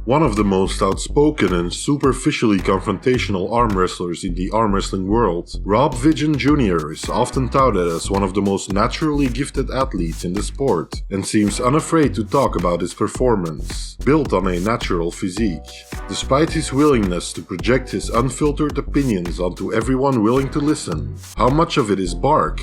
One of the most outspoken and superficially confrontational arm wrestlers in the arm wrestling world, Vigeant Junior is often touted as one of the most naturally gifted athletes in the sport and seems unafraid to talk about his performance, built on a natural physique. Despite his willingness to project his unfiltered opinions onto everyone willing to listen, how much of it is bark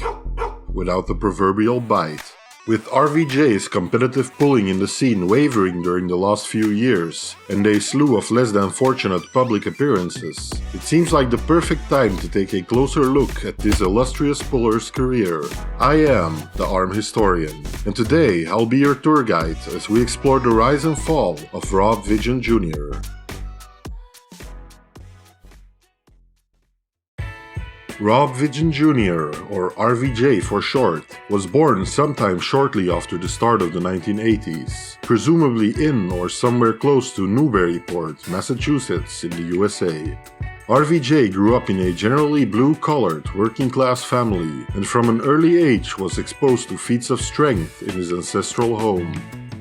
without the proverbial bite? With RVJ's competitive pulling in the scene wavering during the last few years, and a slew of less than fortunate public appearances, it seems like the perfect time to take a closer look at this illustrious puller's career. I am the Arm Historian, and today I'll be your tour guide as we explore the rise and fall of Vigeant Junior. Vigeant Junior, or RVJ for short, was born sometime shortly after the start of the 1980s, presumably in or somewhere close to Newburyport, Massachusetts in the USA. RVJ grew up in a generally blue-collared, working-class family, and from an early age was exposed to feats of strength in his ancestral home.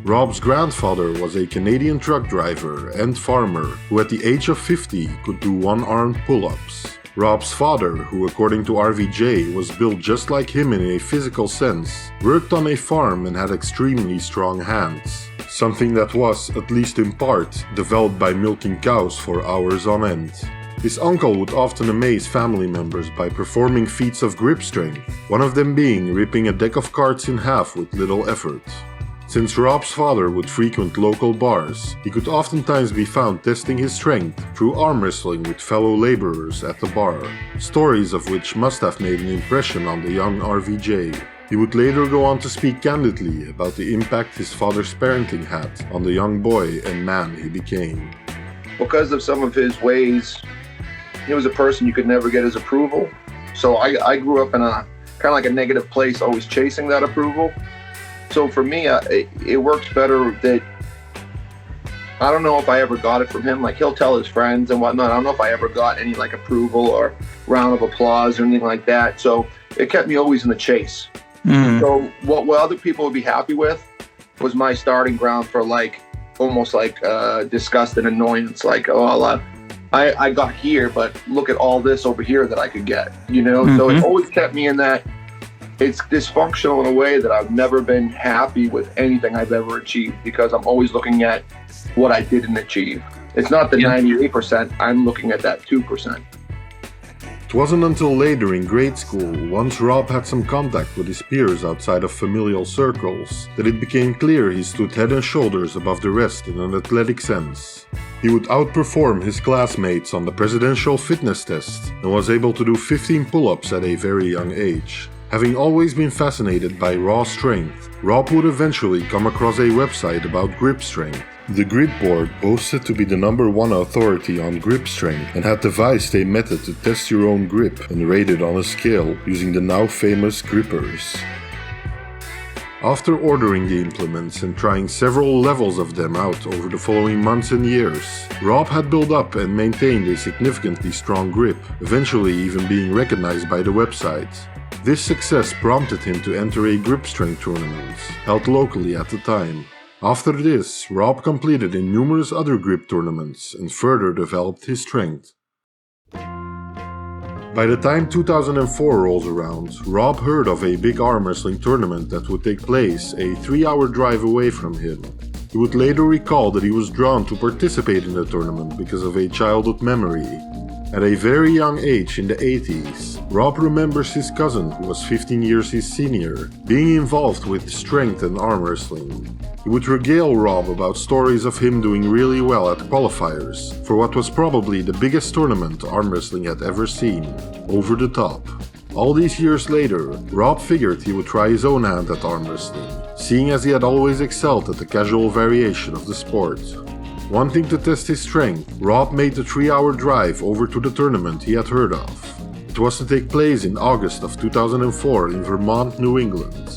Rob's grandfather was a Canadian truck driver and farmer who at the age of 50 could do one-armed pull-ups. Rob's father, who according to RVJ was built just like him in a physical sense, worked on a farm and had extremely strong hands, something that was, at least in part, developed by milking cows for hours on end. His uncle would often amaze family members by performing feats of grip strength, one of them being ripping a deck of cards in half with little effort. Since Rob's father would frequent local bars, he could oftentimes be found testing his strength through arm wrestling with fellow laborers at the bar, stories of which must have made an impression on the young RVJ. He would later go on to speak candidly about the impact his father's parenting had on the young boy and man he became. Because of some of his ways, he was a person you could never get his approval. So I grew up in a kind of like a negative place, always chasing that approval. So for me, it works better that I don't know if I ever got it from him. Like he'll tell his friends and whatnot. I don't know if I ever got any like approval or round of applause or anything like that. So it kept me always in the chase. So what other people would be happy with was my starting ground for like almost like disgust and annoyance. Like, oh, I got here, but look at all this over here that I could get, you know? So it always kept me in that. It's dysfunctional in a way that I've never been happy with anything I've ever achieved because I'm always looking at what I didn't achieve. It's not the 98%, I'm looking at that 2%. It wasn't until later in grade school, once Rob had some contact with his peers outside of familial circles, that it became clear he stood head and shoulders above the rest in an athletic sense. He would outperform his classmates on the presidential fitness test and was able to do 15 pull-ups at a very young age. Having always been fascinated by raw strength, Rob would eventually come across a website about grip strength. The Grip Board boasted to be the #1 authority on grip strength and had devised a method to test your own grip and rate it on a scale using the now famous grippers. After ordering the implements and trying several levels of them out over the following months and years, Rob had built up and maintained a significantly strong grip, eventually even being recognized by the website. This success prompted him to enter a grip strength tournament, held locally at the time. After this, Rob competed in numerous other grip tournaments and further developed his strength. By the time 2004 rolls around, Rob heard of a big arm wrestling tournament that would take place a 3-hour drive away from him. He would later recall that he was drawn to participate in the tournament because of a childhood memory. At a very young age in the 80s, Rob remembers his cousin, who was 15 years his senior, being involved with strength and arm wrestling. He would regale Rob about stories of him doing really well at qualifiers for what was probably the biggest tournament arm wrestling had ever seen, over the top. All these years later, Rob figured he would try his own hand at arm wrestling, seeing as he had always excelled at the casual variation of the sport. Wanting to test his strength, Rob made the 3-hour drive over to the tournament he had heard of. It was to take place in August of 2004 in Vermont, New England.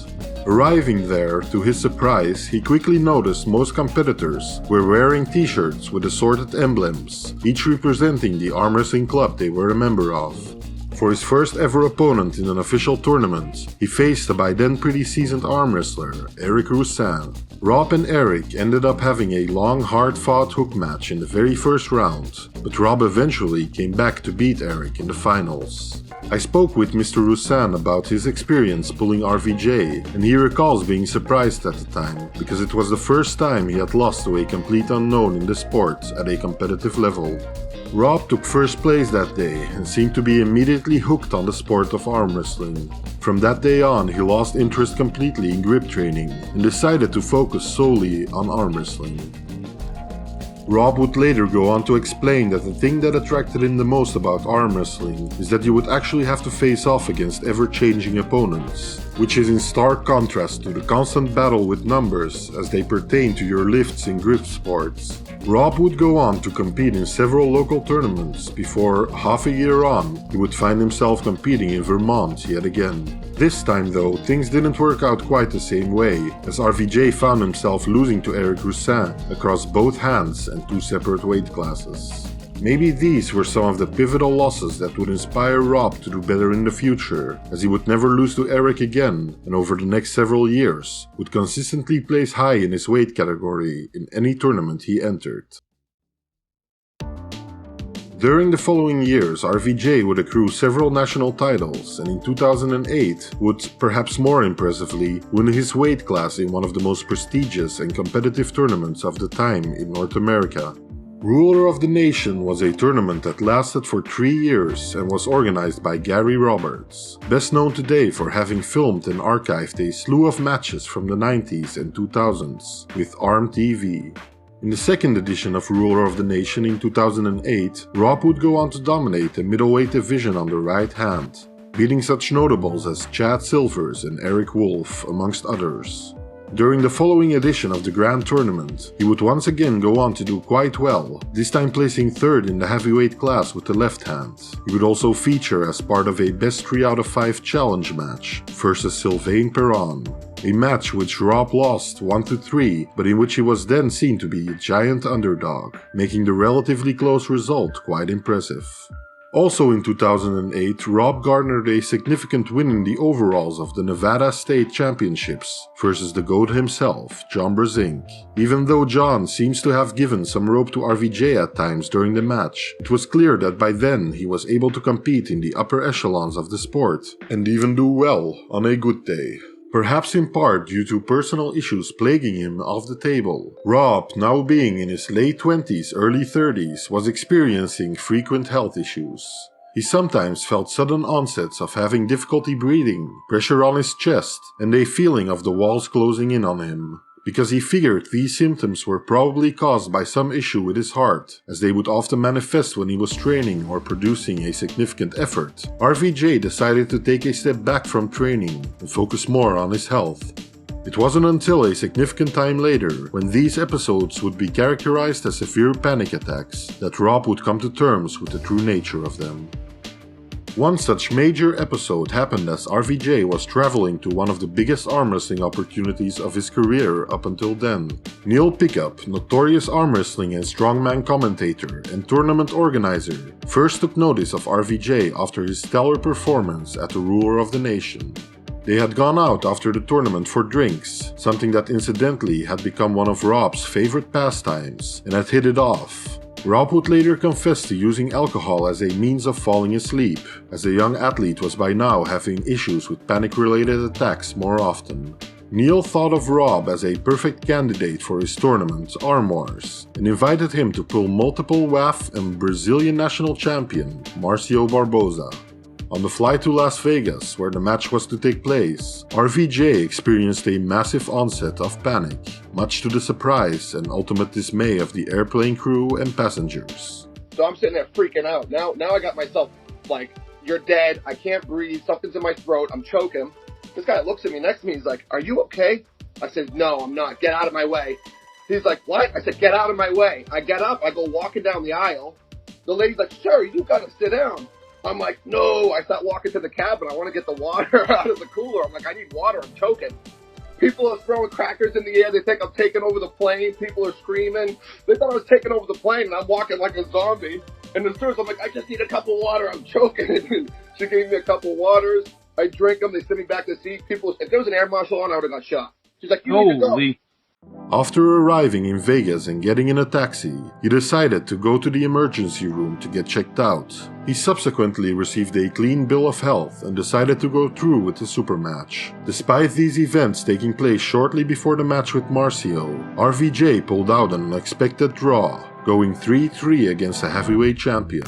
Arriving there, to his surprise, he quickly noticed most competitors were wearing t-shirts with assorted emblems, each representing the arm wrestling club they were a member of. For his first ever opponent in an official tournament, he faced a by then pretty seasoned arm wrestler, Eric Roussin. Rob and Eric ended up having a long, hard-fought hook match in the very first round, but Rob eventually came back to beat Eric in the finals. I spoke with Mr. Roussin about his experience pulling RVJ, and he recalls being surprised at the time, because it was the first time he had lost to a complete unknown in the sport at a competitive level. Rob took first place that day and seemed to be immediately hooked on the sport of arm wrestling. From that day on, he lost interest completely in grip training and decided to focus solely on arm wrestling. Rob would later go on to explain that the thing that attracted him the most about arm wrestling is that you would actually have to face off against ever-changing opponents, which is in stark contrast to the constant battle with numbers as they pertain to your lifts in grip sports. Rob would go on to compete in several local tournaments before, half a year on, he would find himself competing in Vermont yet again. This time though, things didn't work out quite the same way, as RVJ found himself losing to Eric Roussin across both hands and 2 separate weight classes. Maybe these were some of the pivotal losses that would inspire Rob to do better in the future, as he would never lose to Eric again, and over the next several years, would consistently place high in his weight category in any tournament he entered. During the following years, RVJ would accrue several national titles, and in 2008 would, perhaps more impressively, win his weight class in one of the most prestigious and competitive tournaments of the time in North America. Ruler of the Nation was a tournament that lasted for 3 years and was organized by Gary Roberts, best known today for having filmed and archived a slew of matches from the 90s and 2000s with Arm TV. In the second edition of Ruler of the Nation in 2008, Rob would go on to dominate the middleweight division on the right hand, beating such notables as Chad Silvers and Eric Wolf, amongst others. During the following edition of the Grand Tournament, he would once again go on to do quite well, this time placing 3rd in the heavyweight class with the left hand. He would also feature as part of a best 3 out of 5 challenge match versus Sylvain Perron, a match which Rob lost 1-3, but in which he was then seen to be a giant underdog, making the relatively close result quite impressive. Also in 2008, Rob garnered a significant win in the overalls of the Nevada State Championships versus the GOAT himself, John Brezink. Even though John seems to have given some rope to RVJ at times during the match, it was clear that by then he was able to compete in the upper echelons of the sport, and even do well on a good day. Perhaps in part due to personal issues plaguing him off the table, Rob, now being in his late 20s, early 30s, was experiencing frequent health issues. He sometimes felt sudden onsets of having difficulty breathing, pressure on his chest, and a feeling of the walls closing in on him. Because he figured these symptoms were probably caused by some issue with his heart, as they would often manifest when he was training or producing a significant effort, RVJ decided to take a step back from training and focus more on his health. It wasn't until a significant time later, when these episodes would be characterized as severe panic attacks, that Rob would come to terms with the true nature of them. One such major episode happened as RVJ was traveling to one of the biggest arm wrestling opportunities of his career up until then. Neil Pickup, notorious arm wrestling and strongman commentator and tournament organizer, first took notice of RVJ after his stellar performance at the Ruler of the Nation. They had gone out after the tournament for drinks, something that incidentally had become one of Rob's favorite pastimes, and had hit it off. Rob would later confess to using alcohol as a means of falling asleep, as the young athlete was by now having issues with panic-related attacks more often. Neil thought of Rob as a perfect candidate for his tournament, Arm Wars, and invited him to pull multiple WAF and Brazilian national champion, Marcio Barbosa. On the flight to Las Vegas, where the match was to take place, RVJ experienced a massive onset of panic, much to the surprise and ultimate dismay of the airplane crew and passengers. So I'm sitting there freaking out. Now I got myself like, you're dead, I can't breathe, something's in my throat, I'm choking. This guy looks at me next to me, he's like, are you okay? I said, no, I'm not, get out of my way. He's like, what? I said, get out of my way. I get up, I go walking down the aisle. The lady's like, sir, you gotta sit down. I'm like, no, I start walking to the cabin. I want to get the water out of the cooler. I'm like, I need water. I'm choking. People are throwing crackers in the air. They think I'm taking over the plane. People are screaming. They thought I was taking over the plane, and I'm walking like a zombie. And the nurse, I'm like, I just need a cup of water. I'm choking. She gave me a couple of waters. I drank them. They sent me back to seat. People, if there was an air marshal on, I would have got shot. She's like, you need to go. After arriving in Vegas and getting in a taxi, he decided to go to the emergency room to get checked out. He subsequently received a clean bill of health and decided to go through with the super match. Despite these events taking place shortly before the match with Marcio, RVJ pulled out an unexpected draw, going 3-3 against a heavyweight champion.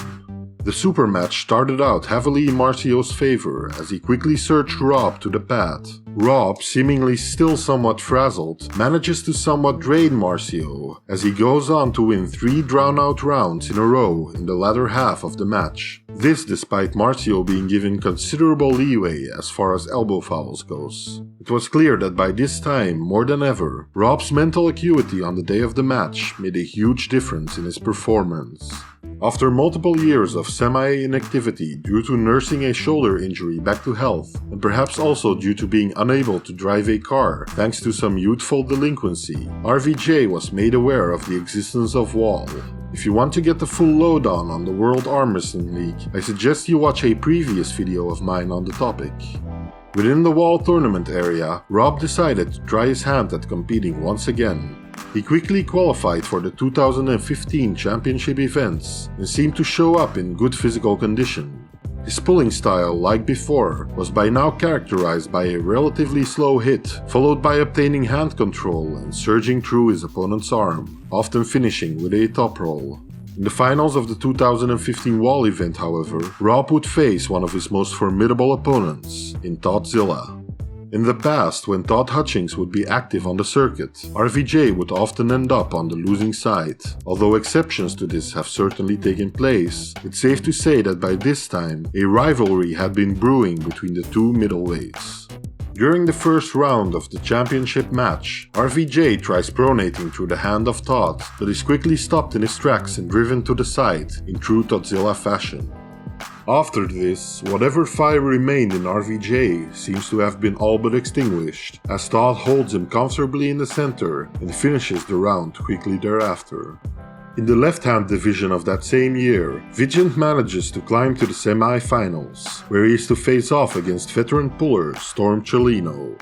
The super match started out heavily in Marcio's favor as he quickly surged Rob to the pad. Rob, seemingly still somewhat frazzled, manages to somewhat drain Marcio as he goes on to win 3 drawn-out rounds in a row in the latter half of the match. This despite Marcio being given considerable leeway as far as elbow fouls goes. It was clear that by this time, more than ever, Rob's mental acuity on the day of the match made a huge difference in his performance. After multiple years of semi-inactivity due to nursing a shoulder injury back to health, and perhaps also due to being unable to drive a car thanks to some youthful delinquency, RVJ was made aware of the existence of Wall. If you want to get the full lowdown on the World Arm Wrestling League, I suggest you watch a previous video of mine on the topic. Within the Wall tournament area, Rob decided to try his hand at competing once again. He quickly qualified for the 2015 championship events and seemed to show up in good physical condition. His pulling style, like before, was by now characterized by a relatively slow hit, followed by obtaining hand control and surging through his opponent's arm, often finishing with a top roll. In the finals of the 2015 Wall event, however, Rob would face one of his most formidable opponents, in Toddzilla. In the past, when Todd Hutchings would be active on the circuit, RVJ would often end up on the losing side. Although exceptions to this have certainly taken place, it's safe to say that by this time, a rivalry had been brewing between the two middleweights. During the first round of the championship match, RVJ tries pronating through the hand of Todd, but is quickly stopped in his tracks and driven to the side in true Toddzilla fashion. After this, whatever fire remained in RVJ seems to have been all but extinguished, as Todd holds him comfortably in the center and finishes the round quickly thereafter. In the left-hand division of that same year, Vigeant manages to climb to the semi-finals, where he is to face off against veteran puller Storm Cellino.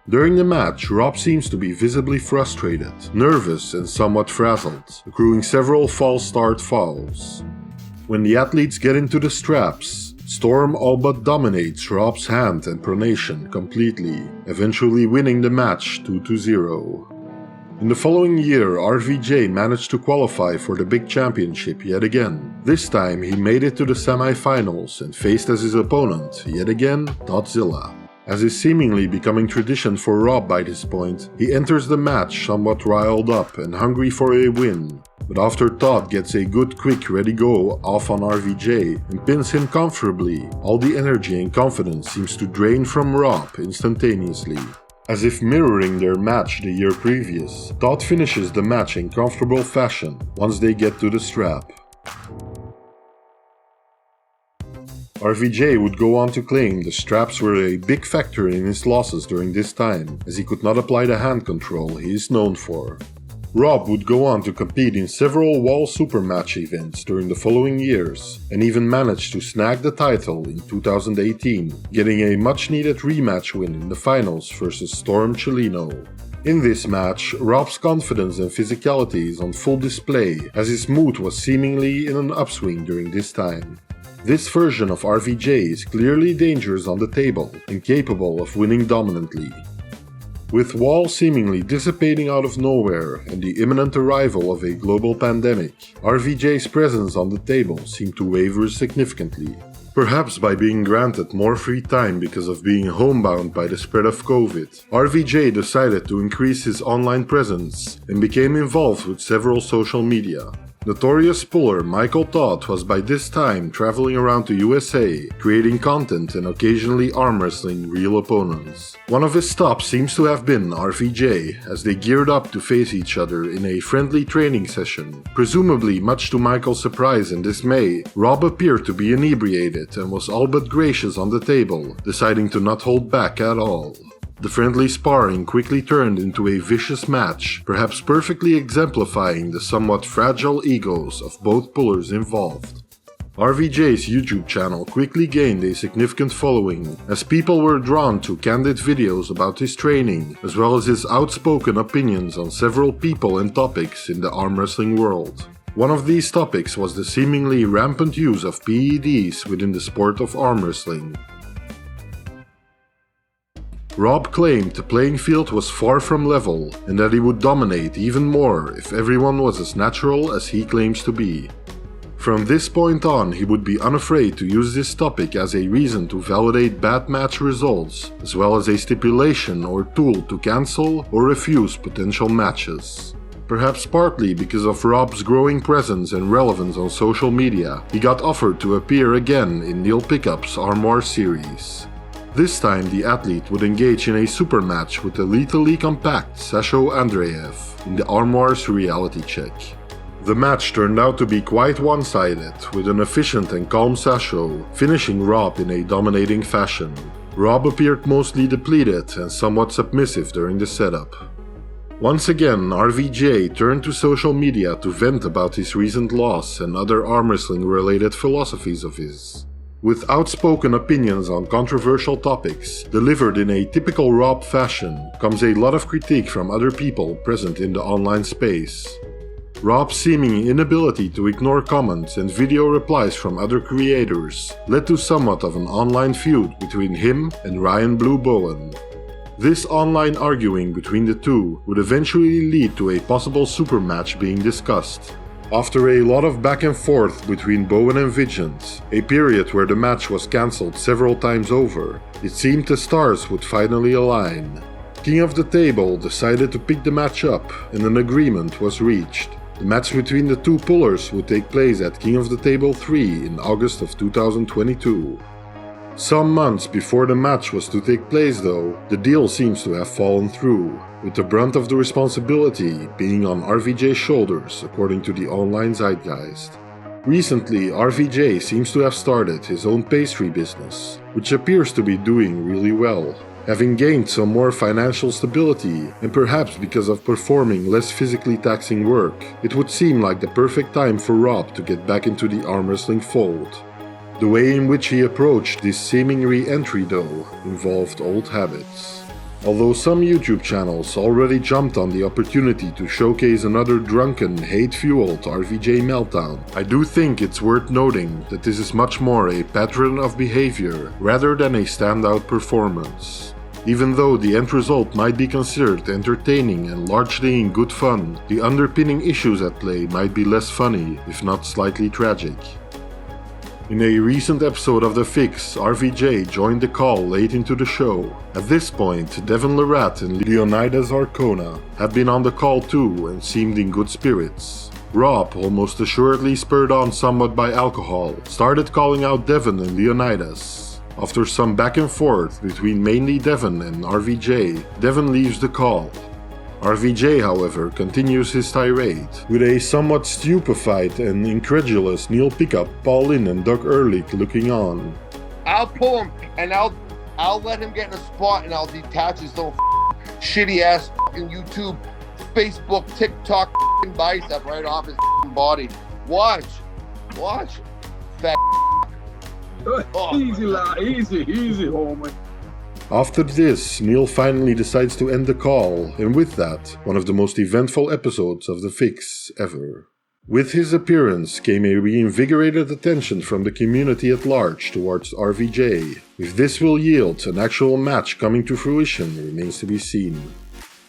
During the match, Rob seems to be visibly frustrated, nervous and somewhat frazzled, accruing several false start fouls. When the athletes get into the straps, Storm all but dominates Rob's hand and pronation completely, eventually winning the match 2-0. In the following year, RVJ managed to qualify for the big championship yet again. This time he made it to the semi-finals and faced as his opponent, yet again, Toddzilla. As is seemingly becoming tradition for Rob by this point, he enters the match somewhat riled up and hungry for a win. But after Todd gets a good quick ready go off on RVJ and pins him comfortably, all the energy and confidence seems to drain from Rob instantaneously. As if mirroring their match the year previous, Todd finishes the match in comfortable fashion once they get to the strap. RVJ would go on to claim the straps were a big factor in his losses during this time, as he could not apply the hand control he is known for. Rob would go on to compete in several Wall Supermatch events during the following years, and even managed to snag the title in 2018, getting a much-needed rematch win in the finals versus Storm Cellino. In this match, Rob's confidence and physicality is on full display, as his mood was seemingly in an upswing during this time. This version of RVJ is clearly dangerous on the table and capable of winning dominantly. With Wall seemingly dissipating out of nowhere and the imminent arrival of a global pandemic, RVJ's presence on the table seemed to waver significantly. Perhaps by being granted more free time because of being homebound by the spread of COVID, RVJ decided to increase his online presence and became involved with several social media. Notorious puller Michael Todd was by this time traveling around the USA, creating content and occasionally arm wrestling real opponents. One of his stops seems to have been RVJ, as they geared up to face each other in a friendly training session. Presumably much to Michael's surprise and dismay, Rob appeared to be inebriated and was all but gracious on the table, deciding to not hold back at all. The friendly sparring quickly turned into a vicious match, perhaps perfectly exemplifying the somewhat fragile egos of both pullers involved. RVJ's YouTube channel quickly gained a significant following, as people were drawn to candid videos about his training, as well as his outspoken opinions on several people and topics in the arm wrestling world. One of these topics was the seemingly rampant use of PEDs within the sport of arm wrestling. Rob claimed the playing field was far from level and that he would dominate even more if everyone was as natural as he claims to be. From this point on, he would be unafraid to use this topic as a reason to validate bad match results, as well as a stipulation or tool to cancel or refuse potential matches. Perhaps partly because of Rob's growing presence and relevance on social media, he got offered to appear again in Neil Pickup's Armwar series. This time the athlete would engage in a super match with the lethally compact Sasho Andreev in the Armwar's reality check. The match turned out to be quite one-sided, with an efficient and calm Sasho finishing Rob in a dominating fashion. Rob appeared mostly depleted and somewhat submissive during the setup. Once again, RVJ turned to social media to vent about his recent loss and other arm wrestling related philosophies of his. With outspoken opinions on controversial topics, delivered in a typical Rob fashion, comes a lot of critique from other people present in the online space. Rob's seeming inability to ignore comments and video replies from other creators led to somewhat of an online feud between him and Ryan Blue Bowen. This online arguing between the two would eventually lead to a possible super match being discussed. After a lot of back and forth between Bowen and Vigeant, a period where the match was cancelled several times over, it seemed the stars would finally align. King of the Table decided to pick the match up and an agreement was reached. The match between the two pullers would take place at King of the Table 3 in August of 2022. Some months before the match was to take place though, the deal seems to have fallen through, with the brunt of the responsibility being on RVJ's shoulders according to the online zeitgeist. Recently, RVJ seems to have started his own pastry business, which appears to be doing really well. Having gained some more financial stability, and perhaps because of performing less physically taxing work, it would seem like the perfect time for Rob to get back into the arm wrestling fold. The way in which he approached this seeming re-entry though involved old habits. Although some YouTube channels already jumped on the opportunity to showcase another drunken, hate-fueled RVJ meltdown, I do think it's worth noting that this is much more a pattern of behavior rather than a standout performance. Even though the end result might be considered entertaining and largely in good fun, the underpinning issues at play might be less funny, if not slightly tragic. In a recent episode of The Fix, RVJ joined the call late into the show. At this point, Devin Lerat and Leonidas Arcona had been on the call too and seemed in good spirits. Rob, almost assuredly spurred on somewhat by alcohol, started calling out Devin and Leonidas. After some back and forth between mainly Devin and RVJ, Devin leaves the call. RVJ, however, continues his tirade, with a somewhat stupefied and incredulous Neil Pickup, Paul Lynn and Doug Ehrlich looking on. I'll pull him and I'll let him get in a spot and I'll detach his little shitty ass YouTube, Facebook, TikTok bicep right off his body. Watch, fat. Oh, easy, lad, easy, homie. After this, Neil finally decides to end the call, and with that, one of the most eventful episodes of The Fix ever. With his appearance came a reinvigorated attention from the community at large towards RVJ. If this will yield an actual match coming to fruition remains to be seen.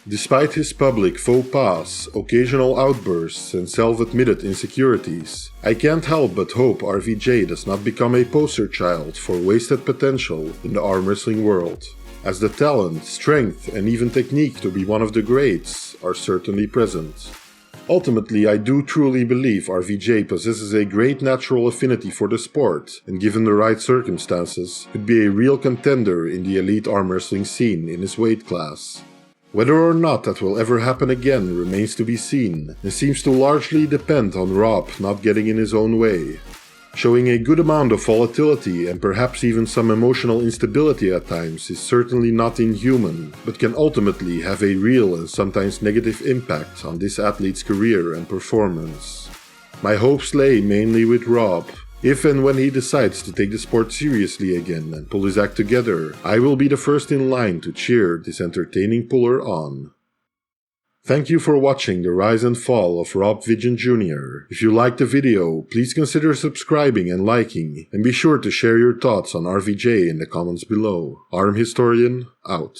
Despite his public faux pas, occasional outbursts and self-admitted insecurities, I can't help but hope RVJ does not become a poster child for wasted potential in the arm wrestling world, as the talent, strength and even technique to be one of the greats are certainly present. Ultimately, I do truly believe RVJ possesses a great natural affinity for the sport, and given the right circumstances, could be a real contender in the elite arm wrestling scene in his weight class. Whether or not that will ever happen again remains to be seen, and seems to largely depend on Rob not getting in his own way. Showing a good amount of volatility and perhaps even some emotional instability at times is certainly not inhuman, but can ultimately have a real and sometimes negative impact on this athlete's career and performance. My hopes lay mainly with Rob, If and when he decides to take the sport seriously again and pull his act together, I will be the first in line to cheer this entertaining puller on. Thank you for watching the rise and fall of Rob Vigeant Jr. If you liked the video, please consider subscribing and liking, and be sure to share your thoughts on RVJ in the comments below. Arm Historian, out.